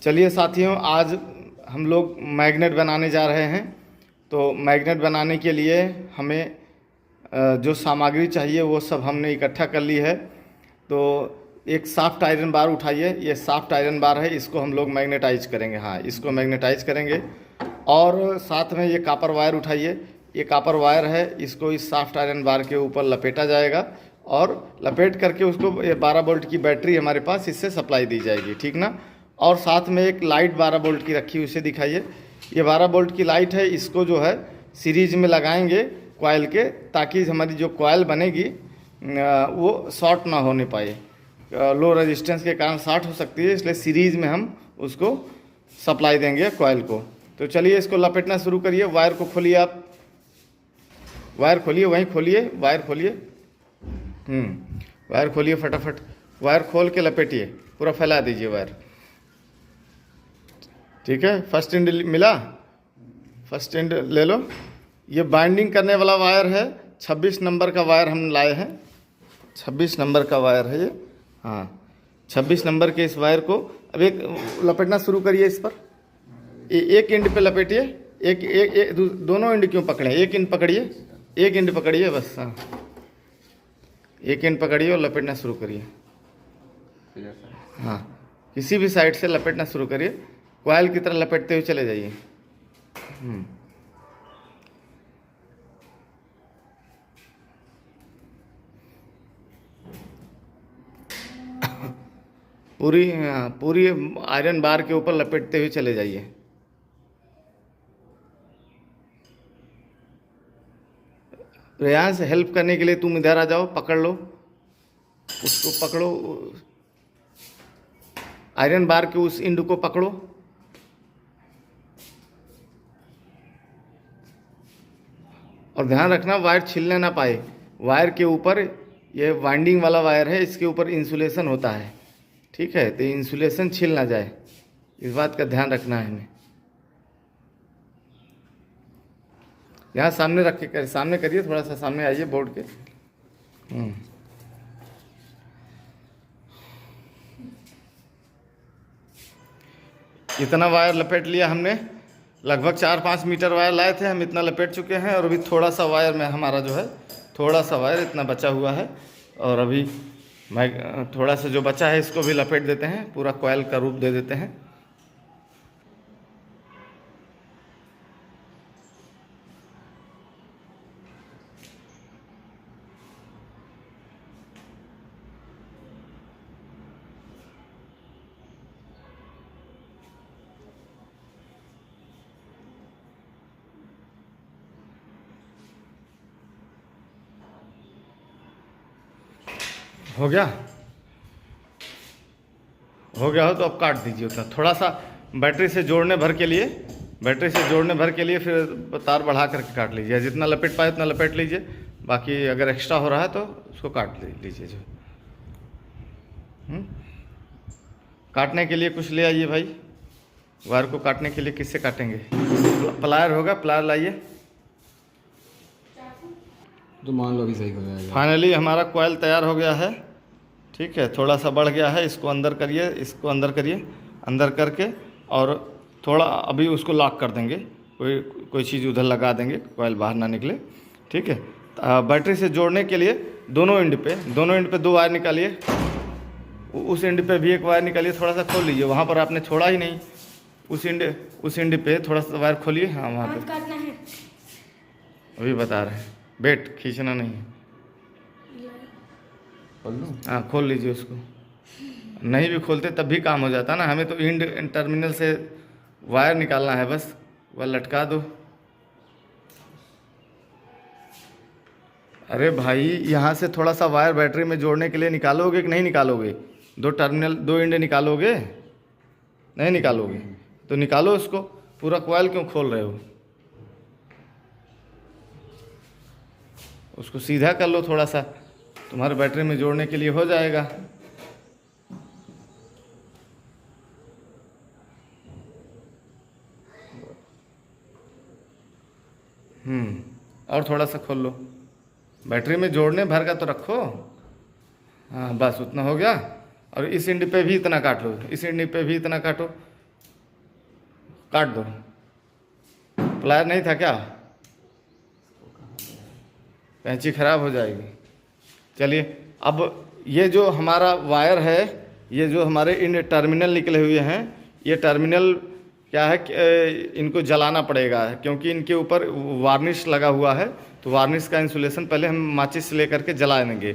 चलिए साथियों, आज हम लोग मैग्नेट बनाने जा रहे हैं। तो मैग्नेट बनाने के लिए हमें जो सामग्री चाहिए वो सब हमने इकट्ठा कर ली है। तो एक सॉफ्ट आयरन बार उठाइए, ये सॉफ्ट आयरन बार है, इसको हम लोग मैग्नेटाइज करेंगे। हाँ, इसको मैग्नेटाइज करेंगे। और साथ में ये कॉपर वायर उठाइए, ये कॉपर वायर है, इसको इस सॉफ्ट आयरन बार के ऊपर लपेटा जाएगा और लपेट करके उसको ये 12 वोल्ट की बैटरी हमारे पास इससे सप्लाई दी जाएगी, ठीक ना। और साथ में एक लाइट 12 वोल्ट की रखी, उसे दिखाइए। ये 12 वोल्ट की लाइट है, इसको जो है सीरीज में लगाएंगे कॉइल के, ताकि हमारी जो कॉइल बनेगी वो शॉर्ट ना होने पाए। लो रेजिस्टेंस के कारण शॉर्ट हो सकती है, इसलिए सीरीज में हम उसको सप्लाई देंगे कॉइल को। तो चलिए इसको लपेटना शुरू करिए। वायर को खोलिए, आप वायर खोलिए, वहीं खोलिए, वायर खोलिए। वायर खोलिए फटाफट, वायर खोल के लपेटिए, पूरा फैला दीजिए वायर। ठीक है, फर्स्ट एंड मिला, फर्स्ट एंड ले लो। ये बाइंडिंग करने वाला वायर है, 26 नंबर का वायर हम लाए हैं। 26 नंबर का वायर है ये। हाँ, 26 नंबर के इस वायर को अब एक लपेटना शुरू करिए इस पर। एक एंड पे लपेटिए, एक दोनों एंड क्यों पकड़े, एक एंड पकड़िए, एक एंड पकड़िए बस। हाँ, एक एंड पकड़िए और लपेटना शुरू करिए। हाँ, किसी भी साइड से लपेटना शुरू करिए, कॉइल की तरह लपेटते हुए चले जाइए। पूरी आयरन बार के ऊपर लपेटते हुए चले जाइए। रेयांश, हेल्प करने के लिए तुम इधर आ जाओ, पकड़ लो उसको, पकड़ो आयरन बार के उस एंड को पकड़ो। और ध्यान रखना वायर छिलने ना पाए। वायर के ऊपर, ये वाइंडिंग वाला वायर है, इसके ऊपर इंसुलेशन होता है, ठीक है। तो इंसुलेशन छिल ना जाए, इस बात का ध्यान रखना है हमें। यहाँ सामने रख के सामने करिए, थोड़ा सा सामने आइए बोर्ड के। इतना वायर लपेट लिया हमने, लगभग 4-5 मीटर वायर लाए थे हम, इतना लपेट चुके हैं। और अभी थोड़ा सा वायर में हमारा जो है, थोड़ा सा वायर इतना बचा हुआ है। और अभी मैं थोड़ा सा जो बचा है इसको भी लपेट देते हैं, पूरा कॉइल का रूप दे देते हैं। हो गया, हो गया हो तो अब काट दीजिए उतना। थोड़ा सा बैटरी से जोड़ने भर के लिए, बैटरी से जोड़ने भर के लिए फिर तार बढ़ा करके काट लीजिए। जितना लपेट पाए उतना लपेट लीजिए, बाकी अगर एक्स्ट्रा हो रहा है तो उसको काट लीजिए। जो काटने के लिए कुछ ले आइए भाई। वायर को काटने के लिए किससे काटेंगे? प्लायर होगा, प्लायर लाइए। तो मान लो अभी सही हो जाएगा। फाइनली हमारा कॉइल तैयार हो गया है, ठीक है। थोड़ा सा बढ़ गया है, इसको अंदर करिए, इसको अंदर करिए, अंदर करके और थोड़ा अभी उसको लॉक कर देंगे। कोई चीज़ उधर लगा देंगे, कॉइल बाहर ना निकले, ठीक है। बैटरी से जोड़ने के लिए दोनों एंड पे 2 वायर निकालिए। उस एंड पे भी एक वायर निकालिए, थोड़ा सा खोल लीजिए। वहाँ पर आपने छोड़ा ही नहीं, उस एंड पे थोड़ा सा वायर खोलिए। हाँ, वहाँ पे काटना है, अभी बता रहे हैं, बेट खींचना नहीं है। हाँ, खोल लीजिए उसको। नहीं भी खोलते तब भी काम हो जाता ना, हमें तो एंड टर्मिनल से वायर निकालना है, बस वह लटका दो। अरे भाई, यहाँ से थोड़ा सा वायर बैटरी में जोड़ने के लिए निकालोगे कि नहीं निकालोगे? 2 एंड निकालोगे? नहीं निकालोगे तो निकालो उसको। पूरा कॉइल क्यों खोल रहे हो? उसको सीधा कर लो थोड़ा सा, तुम्हारे बैटरी में जोड़ने के लिए हो जाएगा। और थोड़ा सा खोल लो, बैटरी में जोड़ने भर का तो रखो। हाँ, बस उतना हो गया। और इस एंड पे भी इतना काट लो, इस एंड पे भी इतना काटो, काट दो। प्लायर नहीं था क्या? कैंची खराब हो जाएगी। चलिए, अब ये जो हमारा वायर है, ये जो हमारे इन टर्मिनल निकले हुए हैं, ये टर्मिनल क्या है कि इनको जलाना पड़ेगा, क्योंकि इनके ऊपर वार्निश लगा हुआ है। तो वार्निश का इंसुलेशन पहले हम माचिस ले करके जला लेंगे,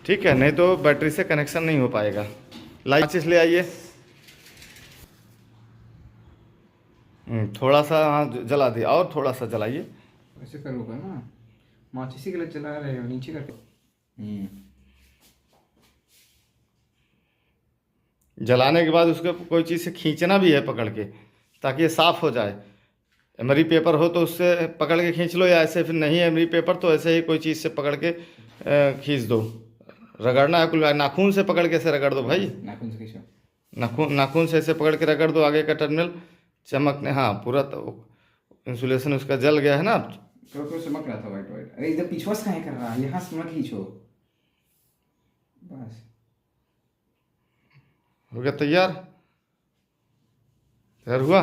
ठीक है, नहीं तो बैटरी से कनेक्शन नहीं हो पाएगा। लाइट माचिस ले आइए। थोड़ा सा, हाँ जला दिया, और थोड़ा सा जलाइए। ऐसे करोगे ना, माचिस के लिए चला रहे हो नीचे करके। जलाने के बाद उसको कोई चीज़ से खींचना भी है पकड़ के, ताकि ये साफ़ हो जाए। एमरी पेपर हो तो उससे पकड़ के खींच लो, या ऐसे फिर नहीं है एमरी पेपर तो ऐसे ही कोई चीज़ से पकड़ के खींच दो। रगड़ना है कुल, नाखून से पकड़ के ऐसे रगड़ दो भाई, नाखून से खींचो। नाखून से ऐसे पकड़ के रगड़ दो आगे का टर्मिनल चमकने। हाँ, पूरा तो इंसुलेशन उसका जल गया है ना। तो चमक रहा था वाइट वाइट। अरे इधर पीछे से कहाँ कर रहा है, यहाँ से मत खींचो बस। हो गया तैयार? तैयार हुआ?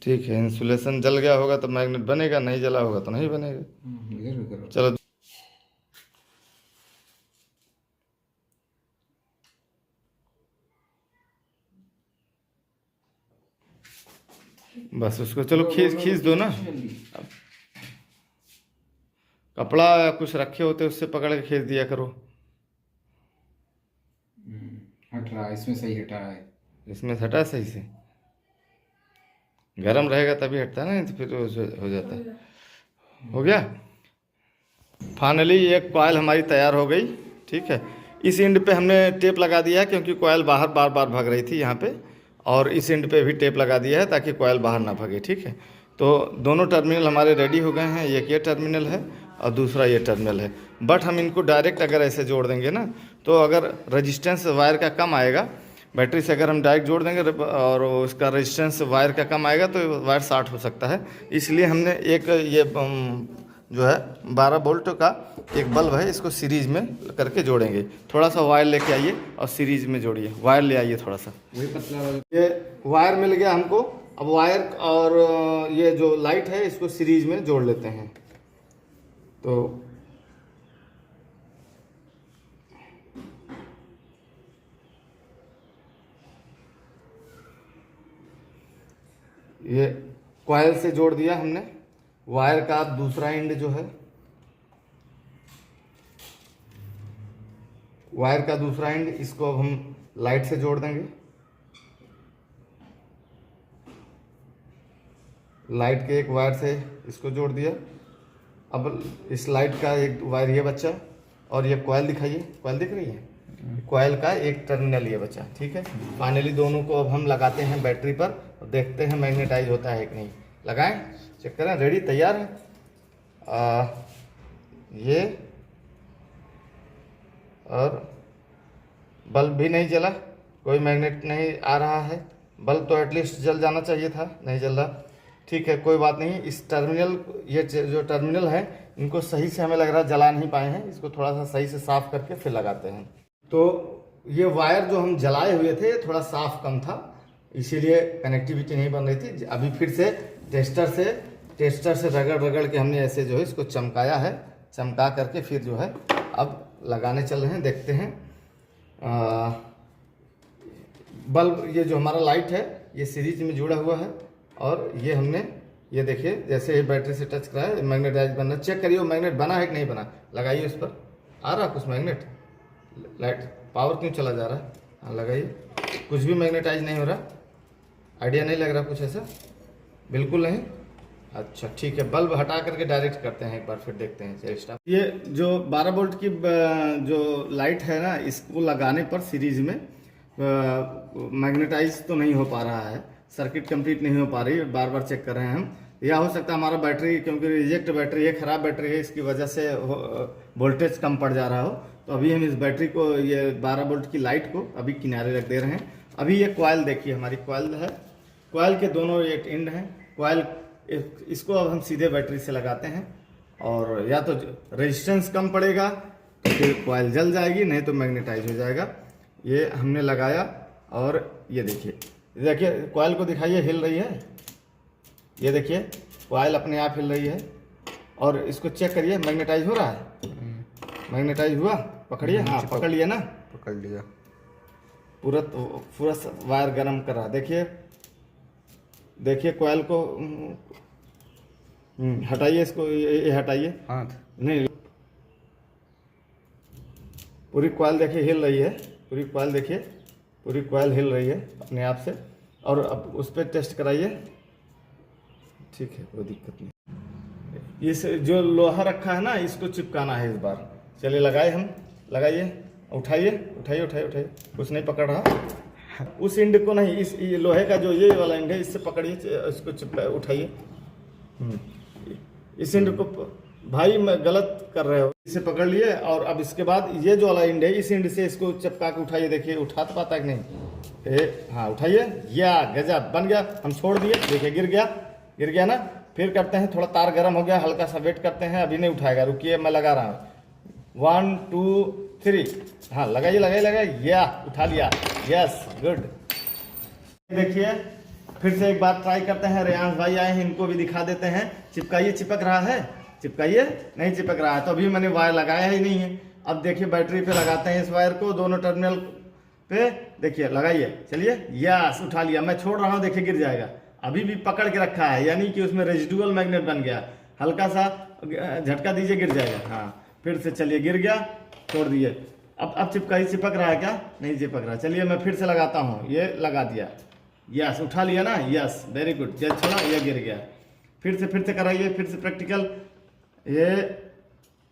ठीक है, इंसुलेशन जल गया होगा तो मैग्नेट बनेगा, नहीं जला होगा तो नहीं बनेगा। इधर भी करो। चलो, बस उसको चलो खींच दो ना। कपड़ा या कुछ रखे होते उससे पकड़ के खींच दिया करो। हट रहा है, इसमें सही हटा है। इसमें हटा सही से, गरम रहेगा तभी हटता है ना, तो फिर हो जाता है। हो गया। फाइनली ये कॉयल हमारी तैयार हो गई, ठीक है। इस एंड पे हमने टेप लगा दिया है, क्योंकि कॉयल बाहर बार बार भाग रही थी यहाँ पे, और इस एंड पे भी टेप लगा दिया है ताकि कॉयल बाहर ना भागे, ठीक है। तो दोनों टर्मिनल हमारे रेडी हो गए हैं। एक ये टर्मिनल है और दूसरा ये टर्मिनल है। बट हम इनको डायरेक्ट अगर ऐसे जोड़ देंगे ना, तो अगर रेजिस्टेंस वायर का कम आएगा, बैटरी से अगर हम डायरेक्ट जोड़ देंगे और उसका रेजिस्टेंस वायर का कम आएगा तो वायर शॉर्ट हो सकता है। इसलिए हमने एक ये जो है 12 वोल्ट का एक बल्ब है, इसको सीरीज में करके जोड़ेंगे। थोड़ा सा वायर लेके आइए और सीरीज में जोड़िए। वायर ले आइए थोड़ा सा। वही पतला वाला। ये वायर मिल गया हमको। अब वायर और ये जो लाइट है इसको सीरीज में जोड़ लेते हैं। तो ये कॉइल से जोड़ दिया हमने। वायर का दूसरा एंड जो है, वायर का दूसरा एंड इसको अब हम लाइट से जोड़ देंगे। लाइट के एक वायर से इसको जोड़ दिया। अब इस लाइट का एक वायर ये बचा, और ये कॉइल दिखाइए, कॉइल दिख रही है, कॉइल का एक टर्मिनल ये बचा, ठीक है। फाइनली दोनों को अब हम लगाते हैं बैटरी पर और देखते हैं मैग्नेटाइज होता है कि नहीं। लगाएं, चेक करें। रेडी, तैयार है। ये और बल्ब भी नहीं जला, कोई मैग्नेट नहीं आ रहा है। बल्ब तो एटलीस्ट जल जाना चाहिए था, नहीं जल रहा, ठीक है, कोई बात नहीं। इस टर्मिनल, ये जो टर्मिनल है, इनको सही से हमें लग रहा है जला नहीं पाए हैं। इसको थोड़ा सा सही से साफ करके फिर लगाते हैं। तो ये वायर जो हम जलाए हुए थे थोड़ा साफ कम था, इसीलिए कनेक्टिविटी नहीं बन रही थी। अभी फिर से टेस्टर से रगड़ के हमने ऐसे जो है इसको चमकाया है। चमका करके फिर जो है अब लगाने चल रहे हैं, देखते हैं। बल्ब, ये जो हमारा लाइट है ये सीरीज में जुड़ा हुआ है, और ये हमने, ये देखिए जैसे ये बैटरी से टच करा है मैग्नेटाइज बनना। चेक करिए वो मैग्नेट बना है कि नहीं बना। लगाइए उस पर, आ रहा कुछ मैग्नेट। लाइट पावर क्यों चला जा रहा है? हाँ लगाइए, कुछ भी मैग्नेटाइज नहीं हो रहा। आइडिया नहीं लग रहा कुछ ऐसा, बिल्कुल नहीं। अच्छा ठीक है, बल्ब हटा करके डायरेक्ट करते हैं एक बार, फिर देखते हैं। चलिए स्टार्ट। ये जो 12 वोल्ट की जो लाइट है ना, इसको लगाने पर सीरीज में मैग्नेटाइज तो नहीं हो पा रहा है, सर्किट कंप्लीट नहीं हो पा रही, बार बार चेक कर रहे हैं हम। या हो सकता है हमारा बैटरी, क्योंकि रिजेक्ट बैटरी है, ख़राब बैटरी है, इसकी वजह से वोल्टेज कम पड़ जा रहा हो। तो अभी हम इस बैटरी को, ये 12 वोल्ट की लाइट को अभी किनारे रख दे रहे हैं। अभी ये कॉइल देखिए, हमारी कॉइल है, कॉइल के दोनों एक एंड हैं। कॉइल, इसको अब हम सीधे बैटरी से लगाते हैं, और या तो रेजिस्टेंस कम पड़ेगा तो फिर कॉइल जल जाएगी, नहीं तो मैग्नेटाइज हो जाएगा। ये हमने लगाया, और ये देखिए देखिए कॉइल को दिखाइए, हिल रही है, ये देखिए कॉइल अपने आप हिल रही है। और इसको चेक करिए, मैग्नेटाइज हो रहा है, मैग्नेटाइज हुआ, पकड़िए, हाँ पकड़ लिया ना, पकड़ लिया। पूरा पूरा वायर गर्म कर रहा है। देखिए देखिए कॉइल को हटाइए, इसको ये हटाइए, हाथ नहीं पूरी कॉइल देखिए हिल रही है, पूरी कॉइल देखिए, पूरी कॉइल हिल रही है अपने आप से। और अब उस पर टेस्ट कराइए, ठीक है कोई दिक्कत नहीं। इस जो लोहा रखा है ना, इसको चिपकाना है इस बार। चलिए लगाए हम, लगाइए, उठाइए उठाइए उठाइए उठाइए, कुछ नहीं पकड़ रहा। उस एंड को नहीं, इस ये लोहे का जो ये वाला एंड है, इससे पकड़िए, इसको चिपका उठाइए। इस एंड को भाई मैं गलत कर रहे हो, इसे पकड़ लिए। और अब इसके बाद ये जो वाला एंड है, इस एंड से इसको चिपका के उठाइए। देखिए उठा तो पाता है कि नहीं, हाँ उठाइए, या गजब बन गया। हम छोड़ दिए, देखिए गिर गया ना। फिर करते हैं, थोड़ा तार गर्म हो गया, हल्का सा वेट करते हैं, अभी नहीं उठाएगा, रुकिए मैं लगा रहा हूँ। 1 2 3, हाँ लगाइए लगाइए लगाइए, या उठा लिया, यस गुड। देखिए फिर से एक बार ट्राई करते हैं, रेयांश भाई आए हैं, इनको भी दिखा देते हैं। चिपकाइए, चिपक रहा है, चिपकाइए, नहीं चिपक रहा है तो अभी मैंने वायर लगाया ही नहीं है। अब देखिए बैटरी पे लगाते हैं इस वायर को, दोनों टर्मिनल पे देखिए लगाइए। चलिए, यस उठा लिया, मैं छोड़ रहा हूँ, देखिए गिर जाएगा। अभी भी पकड़ के रखा है, यानी कि उसमें रेजिडुअल मैग्नेट बन गया। हल्का सा झटका दीजिए, गिर जाएगा। हाँ फिर से चलिए, गिर गया, छोड़ दिए। अब चिपकाइए, चिपक रहा है क्या? नहीं चिपक रहा। चलिए मैं फिर से लगाता हूँ, ये लगा दिया, यस उठा लिया ना, यस वेरी गुड। जब छोड़ा ये गिर गया। फिर से कराइए, फिर से प्रैक्टिकल, ये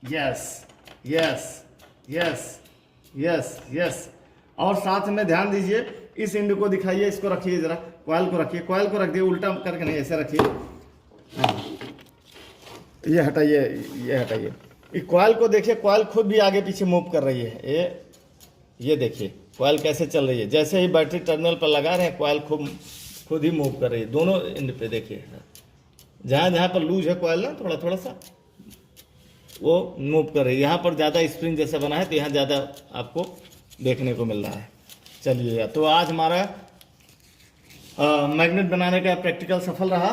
yes yes yes yes yes. और साथ में ध्यान दीजिए, इस एंड को दिखाइए, इसको रखिए जरा, कॉइल को रखिए, कॉइल को रख दिए, उल्टा करके नहीं, ऐसे रखिए। ये हटाइए, ये हटाइए। ये कॉइल को देखिए, कॉइल खुद भी आगे पीछे मूव कर रही है। ये देखिए कॉइल कैसे चल रही है, जैसे ही बैटरी टर्मिनल पर लगा रहे हैं, कॉइल खुद ही मूव कर रही है। दोनों एंड पे देखिए, जहाँ जहाँ पर लूज है कॉइल ना, थोड़ा थोड़ा सा वो मूव कर रही है। यहाँ पर ज़्यादा स्प्रिंग जैसा बना है, तो यहाँ ज़्यादा आपको देखने को मिल रहा है। चलिए, तो आज हमारा मैग्नेट बनाने का प्रैक्टिकल सफल रहा।